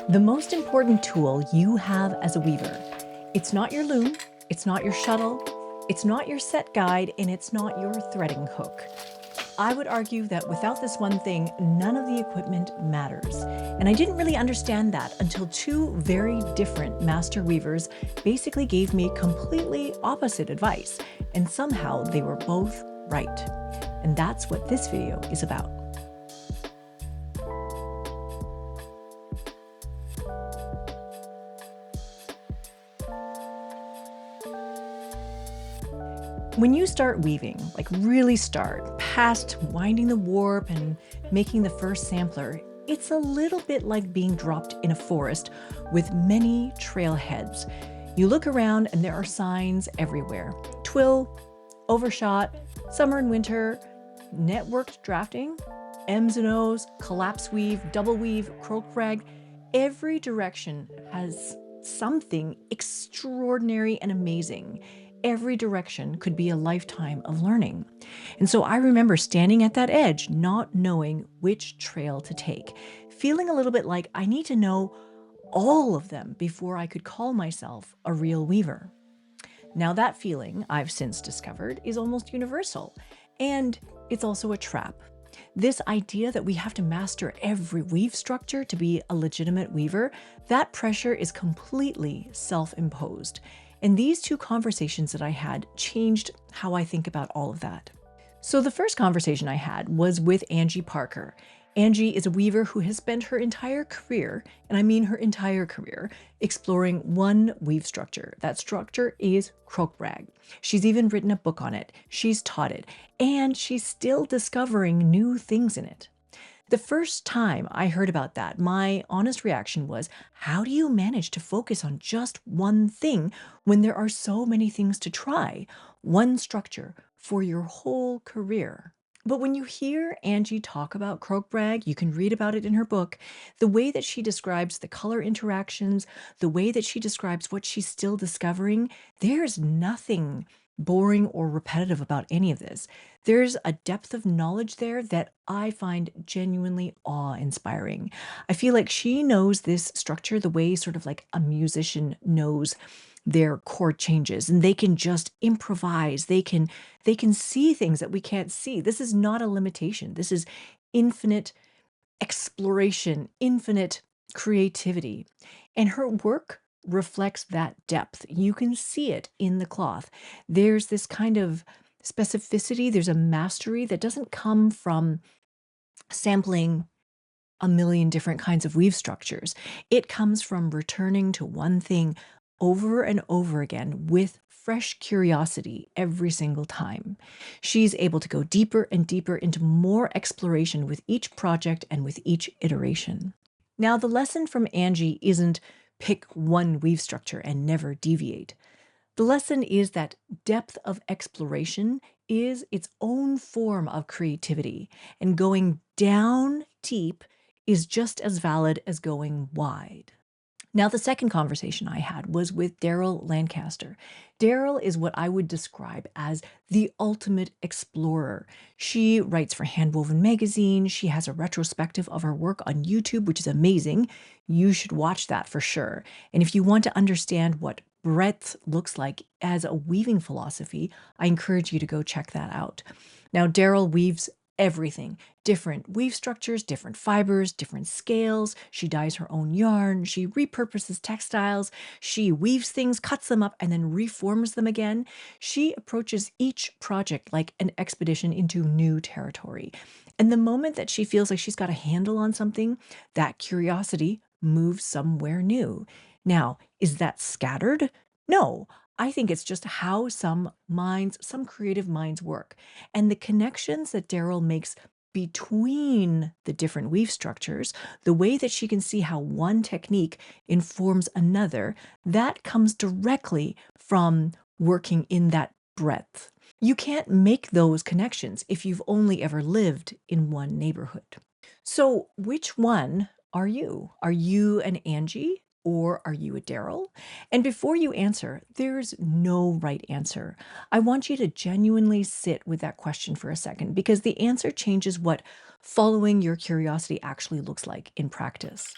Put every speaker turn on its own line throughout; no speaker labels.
The most important tool you have as a weaver. It's not your loom, it's not your shuttle, it's not your set guide, and it's not your threading hook. I would argue that without this one thing, none of the equipment matters. And I didn't really understand that until two very different master weavers basically gave me completely opposite advice, and somehow they were both right. And that's what this video is about. When you start weaving, like really start, past winding the warp and making the first sampler, it's a little bit like being dropped in a forest with many trailheads. You look around and there are signs everywhere. Twill, overshot, summer and winter, networked drafting, M's and O's, collapse weave, double weave, croak brag. Every direction has something extraordinary and amazing. Every direction could be a lifetime of learning. And so I remember standing at that edge, not knowing which trail to take, feeling a little bit like I need to know all of them before I could call myself a real weaver. Now, that feeling, I've since discovered, is almost universal, and it's also a trap. This idea that we have to master every weave structure to be a legitimate weaver, that pressure is completely self-imposed. And these two conversations that I had changed how I think about all of that. So the first conversation I had was with Angie Parker. Angie is a weaver who has spent her entire career, and I mean her entire career, exploring one weave structure. That structure is croak brag. She's even written a book on it. She's taught it, and she's still discovering new things in it. The first time I heard about that, my honest reaction was, how do you manage to focus on just one thing when there are so many things to try? One structure for your whole career. But when you hear Angie talk about croak brag, you can read about it in her book, the way that she describes the color interactions, the way that she describes what she's still discovering, there's nothing boring or repetitive about any of this. There's a depth of knowledge there that I find genuinely awe-inspiring. I feel like she knows this structure the way sort of like a musician knows their chord changes, and they can just improvise. They can see things that we can't see. This is not a limitation. This is infinite exploration, infinite creativity. And her work reflects that depth. You can see it in the cloth. There's this kind of specificity, there's a mastery that doesn't come from sampling a million different kinds of weave structures. It comes from returning to one thing over and over again with fresh curiosity every single time. She's able to go deeper and deeper into more exploration with each project and with each iteration. Now, the lesson from Angie isn't pick one weave structure and never deviate. The lesson is that depth of exploration is its own form of creativity, and going down deep is just as valid as going wide. Now, the second conversation I had was with Daryl Lancaster. Daryl is what I would describe as the ultimate explorer. She writes for Handwoven Magazine. She has a retrospective of her work on YouTube, which is amazing. You should watch that for sure. And if you want to understand what breadth looks like as a weaving philosophy, I encourage you to go check that out. Now, Daryl weaves everything, different weave structures, different fibers, different scales. She dyes her own yarn. She repurposes textiles. She weaves things, cuts them up, and then reforms them again. She approaches each project like an expedition into new territory. And the moment that she feels like she's got a handle on something, that curiosity moves somewhere new. Now, is that scattered? No. I think it's just how some minds, some creative minds work. And the connections that Daryl makes between the different weave structures, the way that she can see how one technique informs another, that comes directly from working in that breadth. You can't make those connections if you've only ever lived in one neighborhood. So, which one are you? Are you an Angie? Or are you a Daryl? And before you answer, there's no right answer. I want you to genuinely sit with that question for a second, because the answer changes what following your curiosity actually looks like in practice.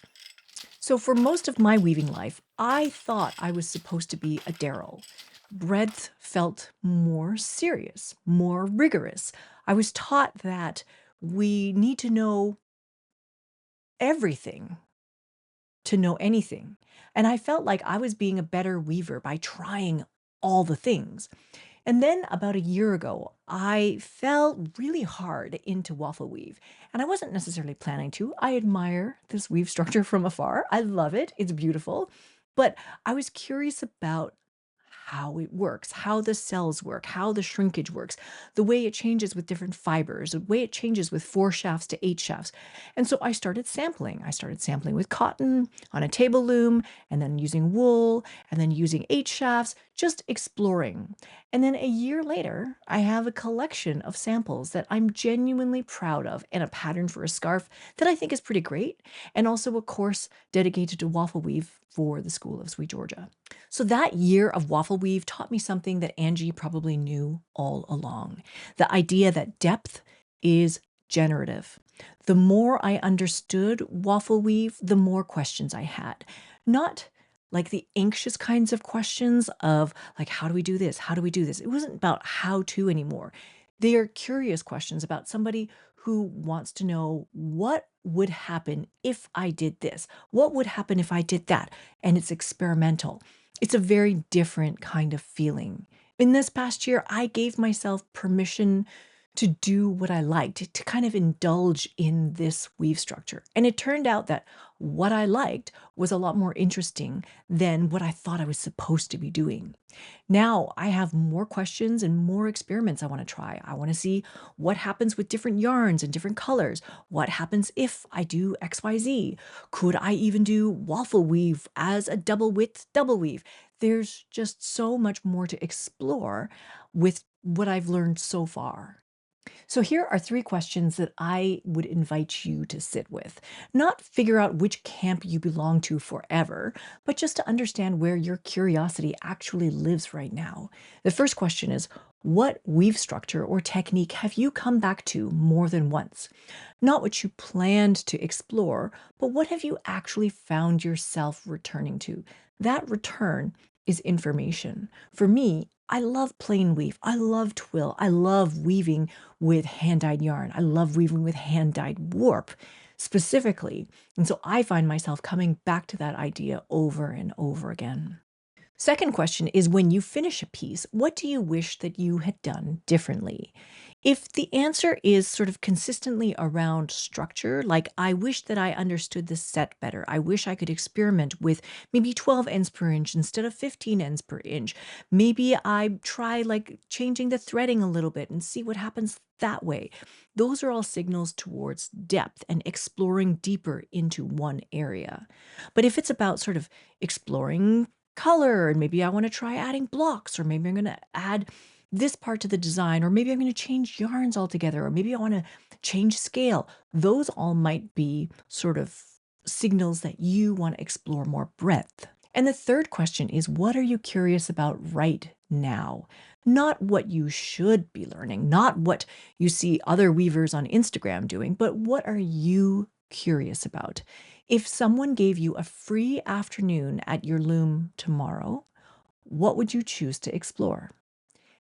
So, for most of my weaving life, I thought I was supposed to be a Daryl. Breadth felt more serious, more rigorous. I was taught that we need to know everything to know anything. And I felt like I was being a better weaver by trying all the things. And then about a year ago, I fell really hard into waffle weave. And I wasn't necessarily planning to. I admire this weave structure from afar. I love it. It's beautiful. But I was curious about how it works, how the cells work, how the shrinkage works, the way it changes with different fibers, the way it changes with 4 shafts to 8 shafts. And so I started sampling. I started sampling with cotton on a table loom, and then using wool, and then using 8 shafts, just exploring. And then a year later, I have a collection of samples that I'm genuinely proud of and a pattern for a scarf that I think is pretty great, and also a course dedicated to waffle weave for the School of Sweet Georgia. So that year of waffle weave taught me something that Angie probably knew all along, the idea that depth is generative. The more I understood waffle weave, the more questions I had. Not like the anxious kinds of questions of like, how do we do this? How do we do this? It wasn't about how to anymore. They are curious questions about somebody who wants to know what would happen if I did this? What would happen if I did that? And it's experimental. It's a very different kind of feeling. In this past year, I gave myself permission to do what I liked, to kind of indulge in this weave structure. And it turned out that what I liked was a lot more interesting than what I thought I was supposed to be doing. Now I have more questions and more experiments I want to try. I want to see what happens with different yarns and different colors. What happens if I do XYZ? Could I even do waffle weave as a double width double weave? There's just so much more to explore with what I've learned so far. So here are 3 questions that I would invite you to sit with. Not figure out which camp you belong to forever, but just to understand where your curiosity actually lives right now. The first question is, what weave structure or technique have you come back to more than once? Not what you planned to explore, but what have you actually found yourself returning to? That return is information. For me, I love plain weave. I love twill. I love weaving with hand dyed yarn. I love weaving with hand dyed warp specifically. And so I find myself coming back to that idea over and over again. Second question is, when you finish a piece, what do you wish that you had done differently? If the answer is sort of consistently around structure, like I wish that I understood the set better, I wish I could experiment with maybe 12 ends per inch instead of 15 ends per inch. Maybe I try like changing the threading a little bit and see what happens that way. Those are all signals towards depth and exploring deeper into one area. But if it's about sort of exploring color, and maybe I want to try adding blocks, or maybe I'm going to add this part to the design, or maybe I'm going to change yarns altogether, or maybe I want to change scale. Those all might be sort of signals that you want to explore more breadth. And the third question is, what are you curious about right now? Not what you should be learning, not what you see other weavers on Instagram doing, but what are you curious about? If someone gave you a free afternoon at your loom tomorrow, what would you choose to explore?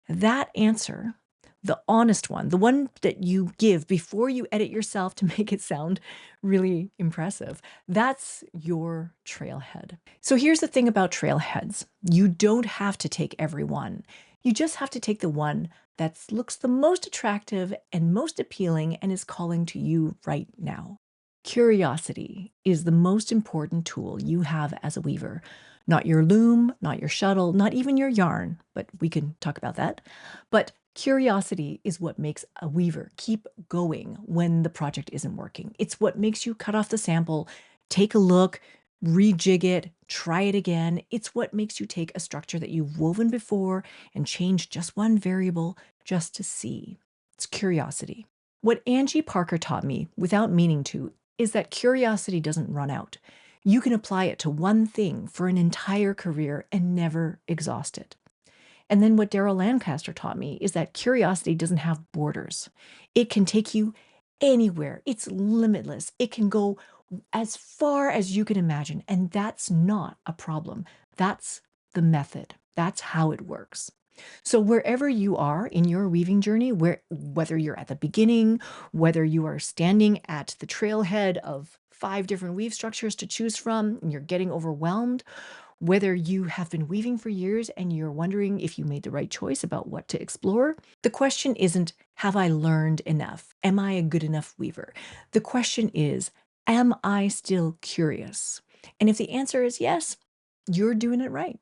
That answer, the honest one, the one that you give before you edit yourself to make it sound really impressive, that's your trailhead. So here's the thing about trailheads: you don't have to take every one. You just have to take the one that looks the most attractive and most appealing and is calling to you right now. Curiosity is the most important tool you have as a weaver. Not your loom, not your shuttle, not even your yarn, but we can talk about that. But curiosity is what makes a weaver keep going when the project isn't working. It's what makes you cut off the sample, take a look, rejig it, try it again. It's what makes you take a structure that you've woven before and change just one variable just to see. It's curiosity. What Angie Parker taught me, without meaning to, is that curiosity doesn't run out. You can apply it to one thing for an entire career and never exhaust it. And then what Daryl Lancaster taught me is that curiosity doesn't have borders. It can take you anywhere. It's limitless. It can go as far as you can imagine. And that's not a problem. That's the method. That's how it works. So wherever you are in your weaving journey, whether you're at the beginning, whether you are standing at the trailhead of 5 different weave structures to choose from, and you're getting overwhelmed, whether you have been weaving for years and you're wondering if you made the right choice about what to explore, the question isn't, have I learned enough? Am I a good enough weaver? The question is, am I still curious? And if the answer is yes, you're doing it right.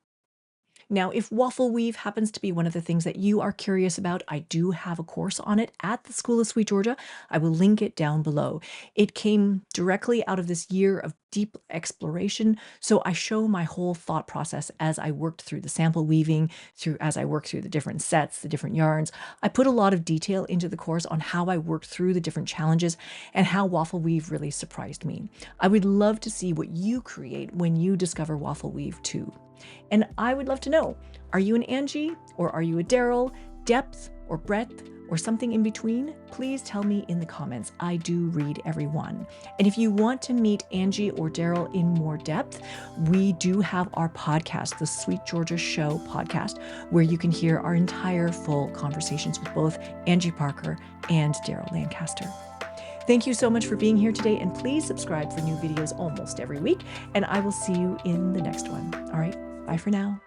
Now, if waffle weave happens to be one of the things that you are curious about, I do have a course on it at the School of Sweet Georgia. I will link it down below. It came directly out of this year of deep exploration. So I show my whole thought process as I worked through the sample weaving, as I worked through the different sets, the different yarns. I put a lot of detail into the course on how I worked through the different challenges and how waffle weave really surprised me. I would love to see what you create when you discover waffle weave too. And I would love to know, are you an Angie or are you a Daryl? Depth or breadth or something in between? Please tell me in the comments. I do read every one. And if you want to meet Angie or Daryl in more depth, we do have our podcast, the Sweet Georgia Show podcast, where you can hear our entire full conversations with both Angie Parker and Daryl Lancaster. Thank you so much for being here today, and please subscribe for new videos almost every week, and I will see you in the next one. All right, bye for now.